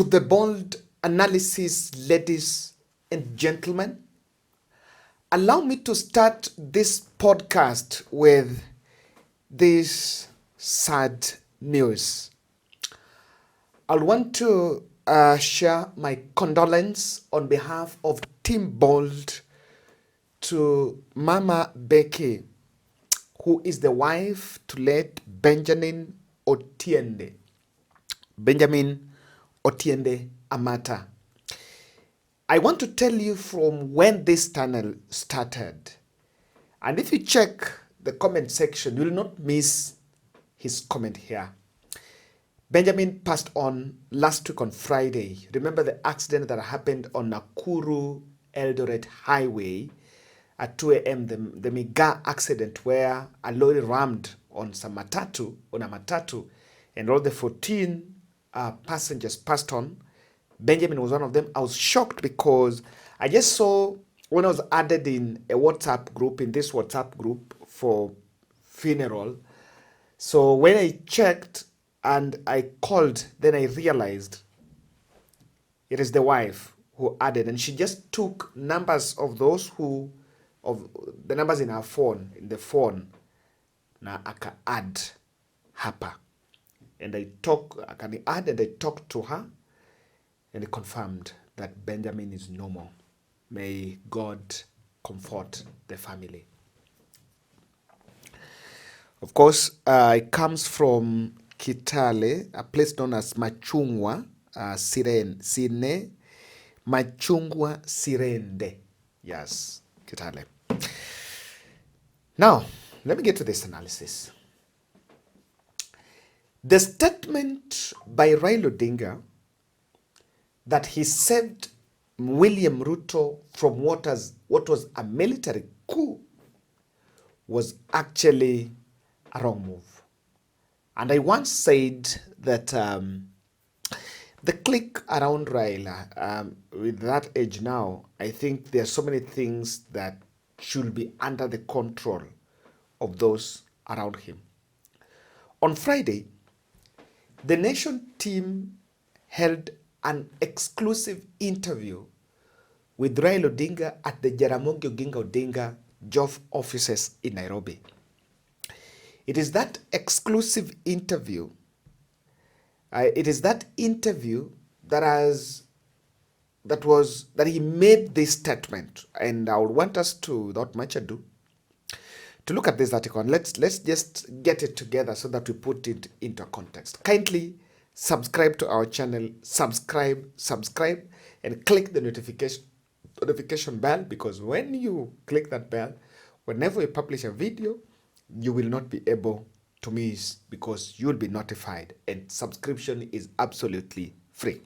to the bold analysis, ladies and gentlemen. Allow me to start this podcast with this sad news. I want to share my condolence on behalf of Team Bold to Mama Becky, who is the wife to late Benjamin Otiende Amata. I want to tell you from when this tunnel started. And if you check the comment section, you will not miss his comment here. Benjamin passed on last week on Friday. Remember the accident that happened on Nakuru Eldoret Highway at 2 a.m., the mega accident where a lorry rammed on a matatu, and all the 14 passengers passed on. Benjamin was one of them. I was shocked because I just saw when I was added in this WhatsApp group for funeral. So when I checked and I called, then I realized it is the wife who added, and she just took numbers of the numbers in her phone, na aka add hapa. And I talked to her, and it confirmed that Benjamin is normal. May God comfort the family. Of course, it comes from Kitale, a place known as Machungwa Sirende. Machungwa Sirende. Yes, Kitale. Now, let me get to this analysis. The statement by Raila Odinga that he saved William Ruto from what was a military coup was actually a wrong move. And I once said that the clique around Raila, with that age now, I think there are so many things that should be under the control of those around him. On Friday, the Nation team held an exclusive interview with Raila Odinga at the Jaramogi Oginga Odinga Job offices in Nairobi. It is that exclusive interview. That he made this statement, and I would want us to, without much ado, to look at this article. And let's just get it together so that we put it into context. Kindly subscribe to our channel, subscribe, and click the notification bell, because when you click that bell, whenever we publish a video, you will not be able to miss, because you'll be notified, and subscription is absolutely free.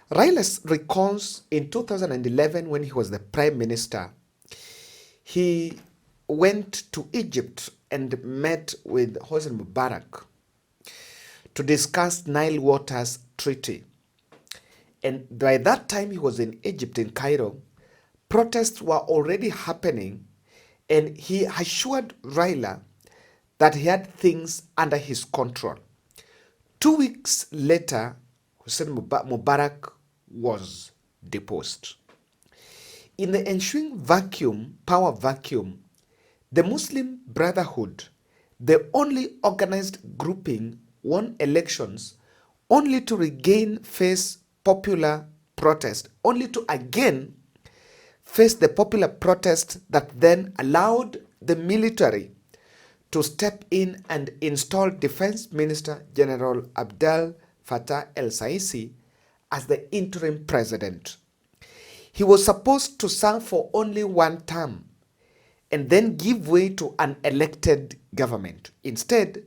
Raila recalls in 2011 when he was the prime minister, he went to Egypt and met with Hosni Mubarak to discuss Nile Waters Treaty. And by that time he was in Egypt, in Cairo, protests were already happening, and he assured Raila that he had things under his control. 2 weeks later, Hosni Mubarak was deposed. In the ensuing power vacuum, the Muslim Brotherhood, the only organized grouping, won elections only to face popular protest, only to again face the popular protest that then allowed the military to step in and install Defense Minister General Abdel Fattah el-Sisi as the interim president. He was supposed to serve for only one term and then give way to an elected government. Instead,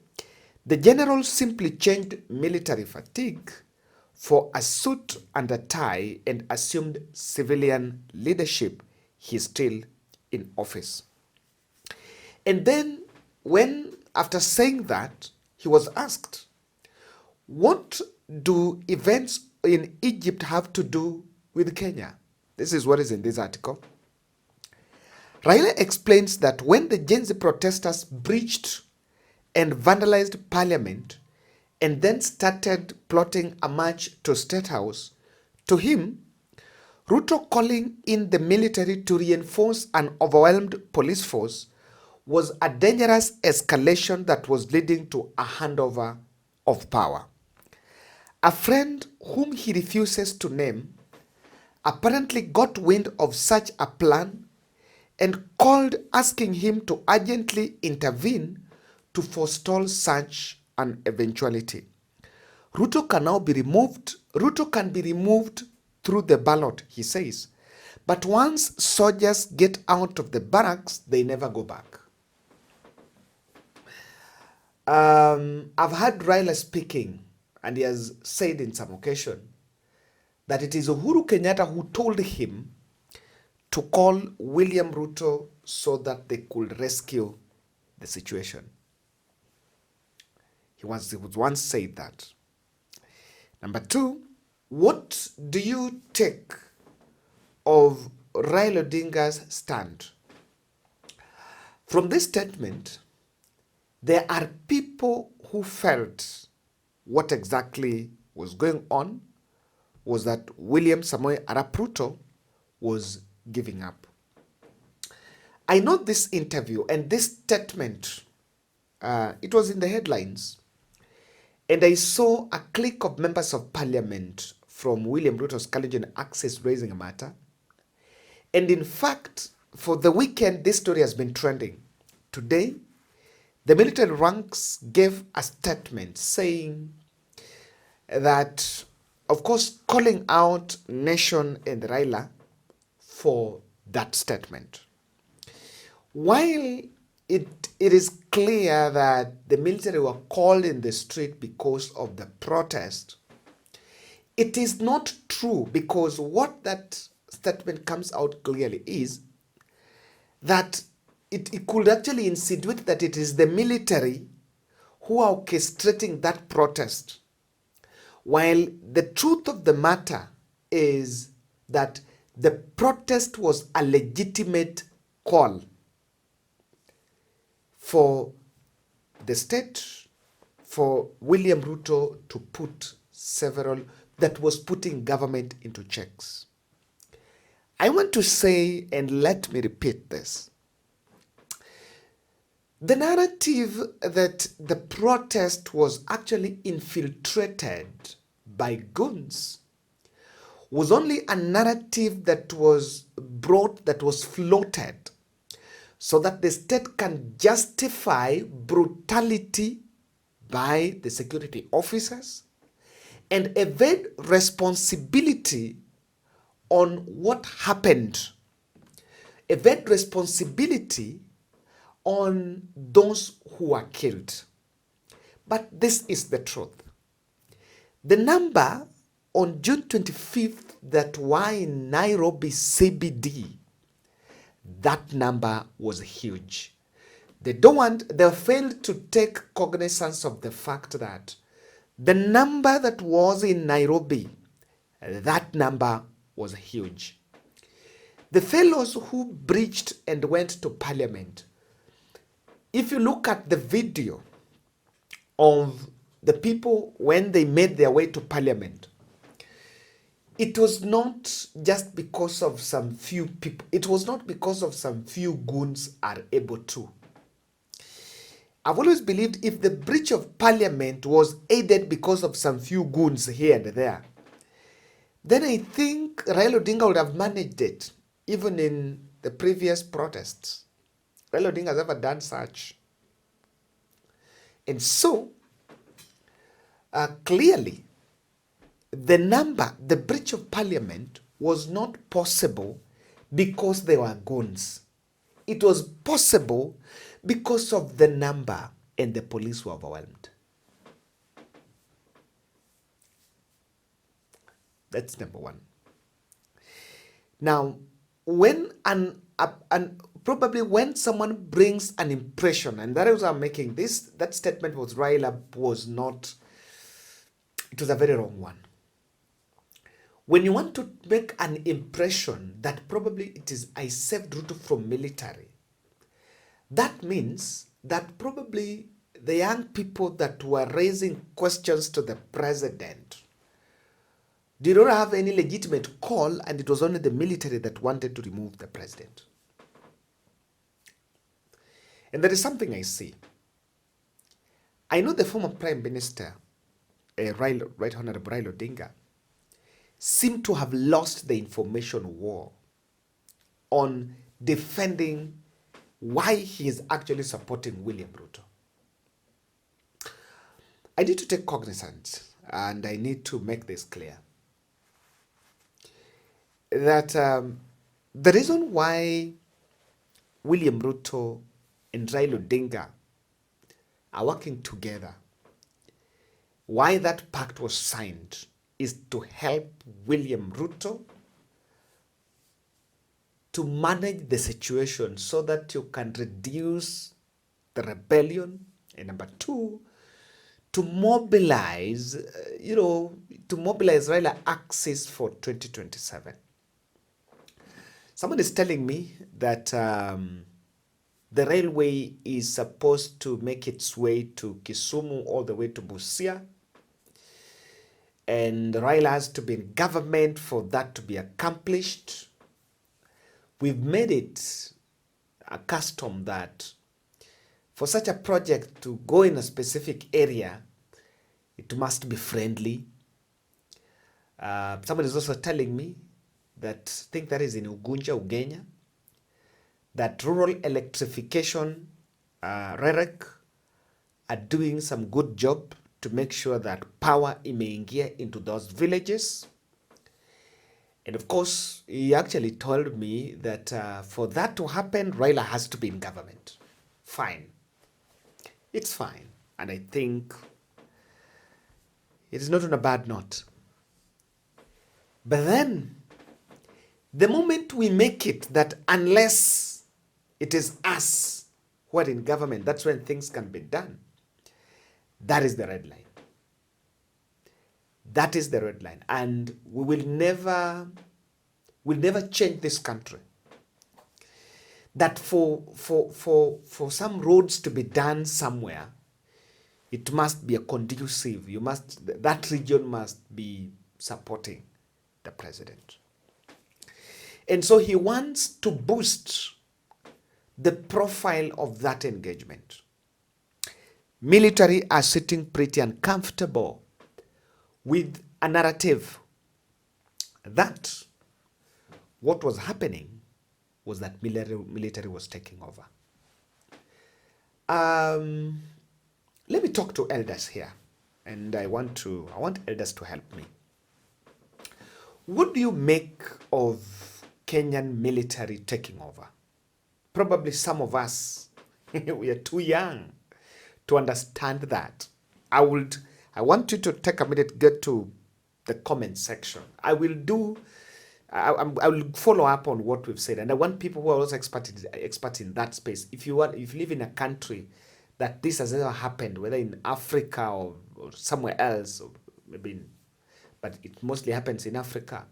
the general simply changed military fatigue for a suit and a tie and assumed civilian leadership. He's still in office. And then after saying that, he was asked, what do events in Egypt have to do with Kenya? This is what is in this article. Raila explains that when the Gen Z protesters breached and vandalized parliament and then started plotting a march to State House, to him, Ruto calling in the military to reinforce an overwhelmed police force was a dangerous escalation that was leading to a handover of power. A friend whom he refuses to name apparently got wind of such a plan and called asking him to urgently intervene to forestall such an eventuality. Ruto can now be removed. Ruto can be removed through the ballot, he says. But once soldiers get out of the barracks, they never go back. I've heard Raila speaking, and he has said in some occasion that it is Uhuru Kenyatta who told him to call William Ruto so that they could rescue the situation. He once said that. Number two, what do you take of Raila Odinga's stand? From this statement, there are people who felt what exactly was going on was that William Samoei Arap Ruto was giving up. I know this interview and this statement, it was in the headlines, and I saw a clique of members of parliament from William Ruto's Kalenjin Access raising a matter. And in fact, for the weekend, this story has been trending. Today, the military ranks gave a statement saying that, of course, calling out Nation and Raila for that statement. While it is clear that the military were called in the street because of the protest, it is not true, because what that statement comes out clearly is that it could actually insinuate that it is the military who are orchestrating that protest, while the truth of the matter is that the protest was a legitimate call for the state, for William Ruto to put several, that was putting government into checks. I want to say, and let me repeat this, the narrative that the protest was actually infiltrated by goons was only a narrative that was brought, that was floated, so that the state can justify brutality by the security officers and evade responsibility on what happened, evade responsibility on those who were killed. But this is the truth. The number on June 25th that were in Nairobi CBD, that number was huge. They failed to take cognizance of the fact that the number that was in Nairobi, that number was huge. The fellows who breached and went to parliament, if you look at the video of the people when they made their way to parliament, it was not just because of some few people. It was not because of some few goons are able to. I've always believed if the breach of parliament was aided because of some few goons here and there, then I think Raila Odinga would have managed it, even in the previous protests. Raila Odinga has ever done such. And so, clearly, the breach of parliament was not possible because there were goons. It was possible because of the number, and the police were overwhelmed. That's number one. Now, when probably when someone brings an impression, and that is what I'm making this, that statement was Raila was not, it was a very wrong one. When you want to make an impression that probably it is I saved Ruto from military, that means that probably the young people that were raising questions to the president did not have any legitimate call, and it was only the military that wanted to remove the president. And there is something I see. I know the former Prime Minister, Right Honorable Raila Odinga, seemed to have lost the information war on defending why he is actually supporting William Ruto. I need to take cognizance, and I need to make this clear, that the reason why William Ruto and Raila Odinga are working together, why that pact was signed, is to help William Ruto to manage the situation so that you can reduce the rebellion, and number two, to mobilize, to mobilize Raila access for 2027. Someone is telling me that the railway is supposed to make its way to Kisumu all the way to Busia, and Raila has to be in government for that to be accomplished. We've made it a custom that for such a project to go in a specific area, it must be friendly. Someone is also telling me that, I think that is in Ugunja, Ugenya, that rural electrification, REREC, are doing some good job to make sure that power imeingia into those villages. And of course, he actually told me that for that to happen, Raila has to be in government. Fine. It's fine. And I think it is not on a bad note. But then, the moment we make it that unless it is us who are in government, that's when things can be done. That is the red line. That is the red line. And we will never change this country. That for some roads to be done somewhere, it must be a conducive. That region must be supporting the president. And so he wants to boost the profile of that engagement. Military are sitting pretty uncomfortable with a narrative that what was happening was that military was taking over. Let me talk to elders here, and I want elders to help me. What do you make of Kenyan military taking over? Probably some of us, we are too young to understand that. I want you to take a minute, get to the comment section. I will follow up on what we've said, and I want people who are also experts in that space. If you live in a country that this has ever happened, whether in Africa or somewhere else, or maybe, but it mostly happens in Africa,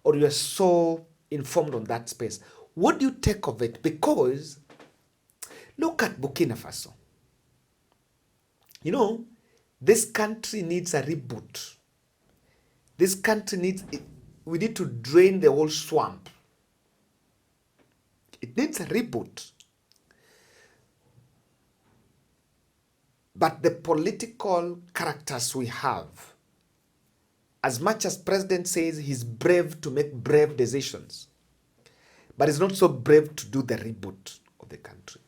or you are so informed on that space, what do you take of it? Because look at Burkina Faso. This country needs a reboot. This country we need to drain the whole swamp. It needs a reboot. But the political characters we have, as much as President says he's brave to make brave decisions, but he's not so brave to do the reboot of the country.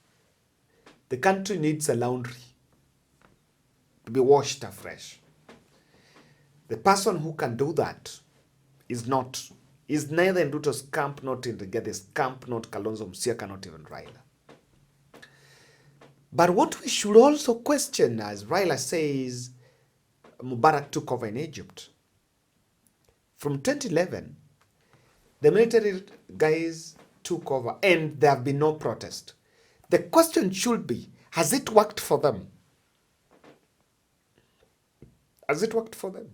The country needs a laundry to be washed afresh. The person who can do that is neither in Ruto's camp, not in Rigath's camp, not Kalonzo Musyoka, not even Raila. But what we should also question, as Raila says, Mubarak took over in Egypt. From 2011, the military guys took over and there have been no protest. The question should be, has it worked for them? Has it worked for them?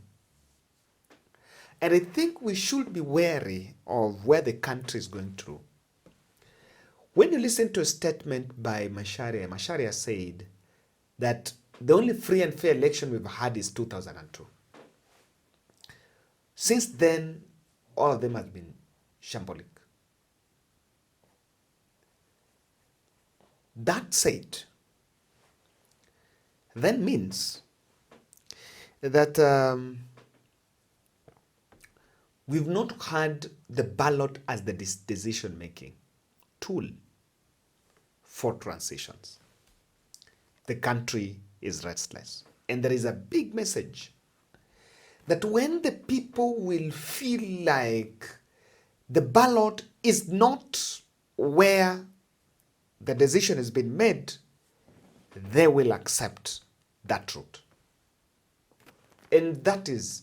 And I think we should be wary of where the country is going through. When you listen to a statement by Macharia said that the only free and fair election we've had is 2002. Since then, all of them have been shambolic. That said, then means that we've not had the ballot as the decision-making tool for transitions. The country is restless. And there is a big message that when the people will feel like the ballot is not where the decision has been made, they will accept that route. And that is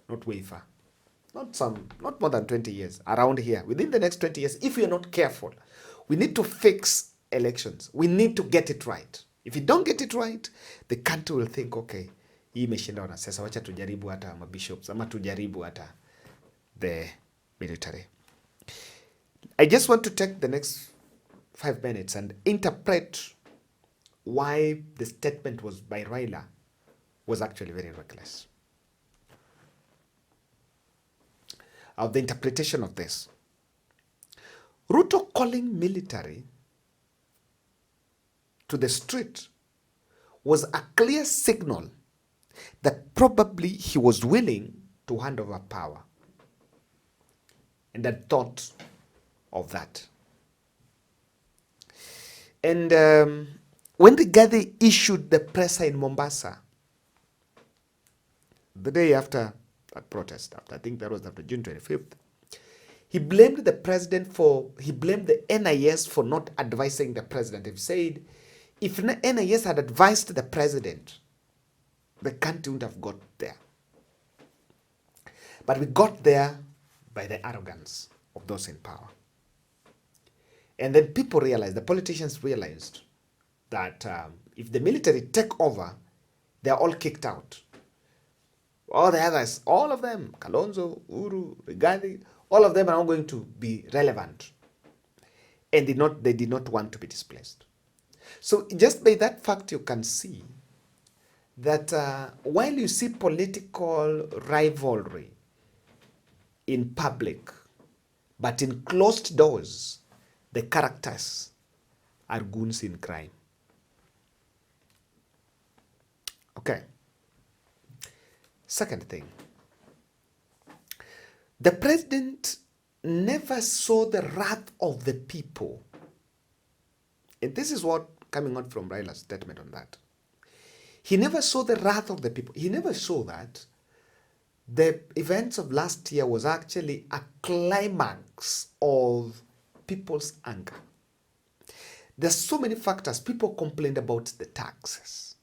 not way far. Not more than 20 years around here. Within the next 20 years, if we are not careful, we need to fix elections. We need to get it right. If you don't get it right, the country will think, okay, hii imeshinda wanasiasa, wacha tujaribu hata mabishops, ama tujaribu hata the military. I just want to take the next 5 minutes and interpret why the statement was by Raila was actually very reckless. Of the interpretation of this. Ruto calling military to the street was a clear signal that probably he was willing to hand over power. And had thought of that. And when the Rigathi issued the presser in Mombasa, the day after that protest, I think that was after June 25th, he blamed the NIS for not advising the president. He said, if NIS had advised the president, the country wouldn't have got there. But we got there by the arrogance of those in power. And then people realized, the politicians realized, that if the military take over, they're all kicked out. All the others, all of them, Kalonzo, Uru, Rigathi, all of them are not going to be relevant. And they did not want to be displaced. So just by that fact, you can see that while you see political rivalry in public, but in closed doors, the characters are goons in crime. Okay. Second thing, the president never saw the wrath of the people. And this is what coming out from Raila's statement on that. He never saw the wrath of the people. He never saw that the events of last year was actually a climax of people's anger. There's so many factors. People complained about the taxes.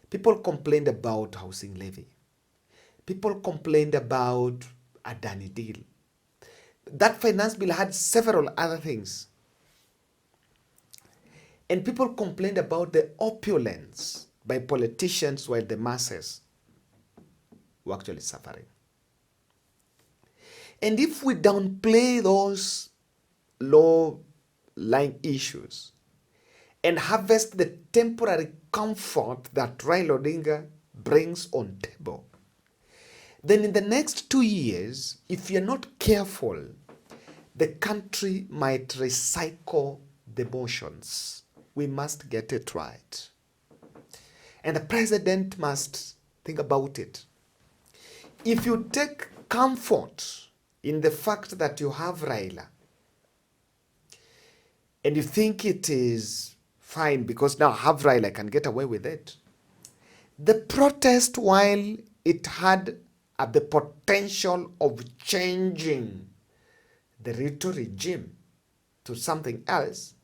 People complained about housing levy. People complained about a Adani deal. That finance bill had several other things. And people complained about the opulence by politicians while the masses were actually suffering. And if we downplay those low-lying issues and harvest the temporary comfort that Raila Odinga brings on table, then in the next 2 years, if you're not careful, the country might recycle the motions. We must get it right. And the president must think about it. If you take comfort in the fact that you have Raila, and you think it is fine because now I have Raila, I can get away with it. The protest, while it had the potential of changing the Ruto regime to something else,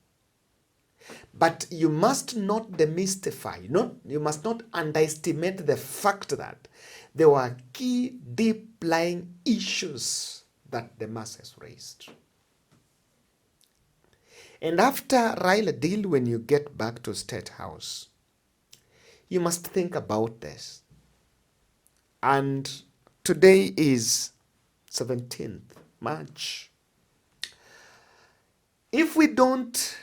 but you must not demystify, you must not underestimate the fact that there were key deep-lying issues that the masses raised. And after Raila deal, when you get back to State House, you must think about this. And today is 17th March. If we don't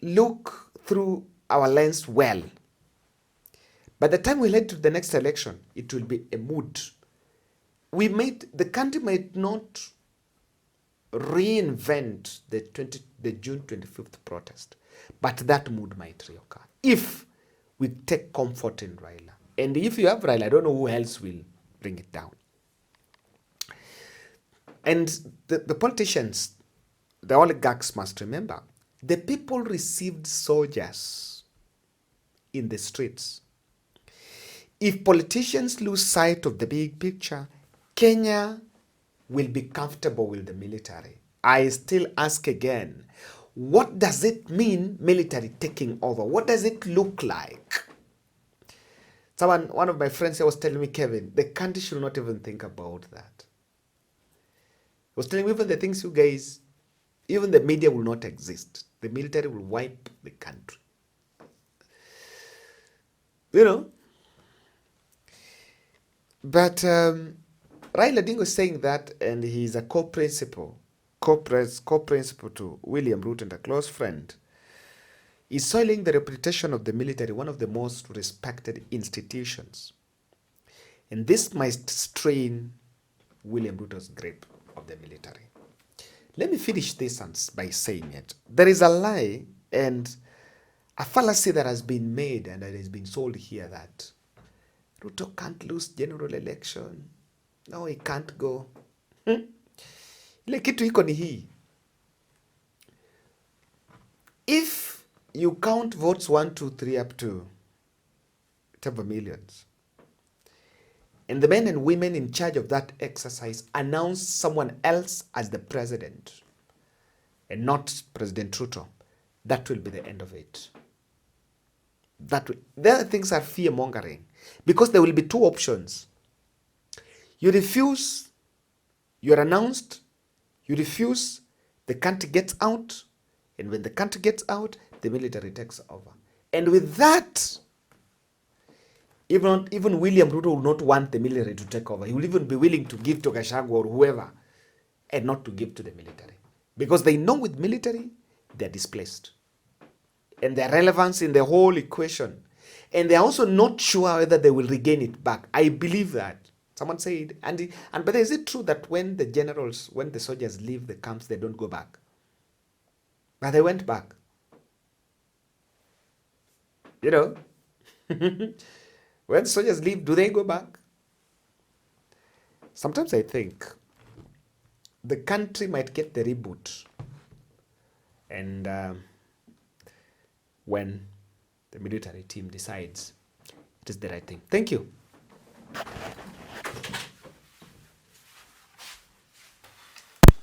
look through our lens well, By the time we head to the next election, it will be a mood. The country might not reinvent the June 25th protest, but that mood might reoccur if we take comfort in Raila. And if you have Raila, I don't know who else will bring it down. And the politicians, the oligarchs must remember, the people received soldiers in the streets. If politicians lose sight of the big picture, Kenya will be comfortable with the military. I still ask again, what does it mean, military taking over? What does it look like? One of my friends was telling me, Kevin, the country should not even think about that. He was telling me, even the things you guys, even the media will not exist. The military will wipe the country. You know? But Raila Odinga is saying that, and he's a co-principal to William Ruto and a close friend. Is soiling the reputation of the military, one of the most respected institutions. And this might strain William Ruto's grip of the military. Let me finish this by saying it. There is a lie and a fallacy that has been made and that has been sold here that Ruto can't lose general election. No, he can't go. Ile kitu iko ni hii. If you count votes 1, 2, 3 up to whatever millions, and the men and women in charge of that exercise announce someone else as the president and not President Ruto, that will be the end of it. The other things are fear-mongering because there will be two options. You refuse, you're announced, you refuse, the country gets out, and when the country gets out, the military takes over. And with that, even William Ruto will not want the military to take over. He will even be willing to give to Gachagua or whoever and not to give to the military. Because they know with military, they're displaced. And their relevance in the whole equation. And they're also not sure whether they will regain it back. I believe that. Someone said, but is it true that when the soldiers leave the camps, they don't go back? But they went back. You know? When soldiers leave, do they go back? Sometimes I think the country might get the reboot. And when the military team decides it is the right thing. Thank you.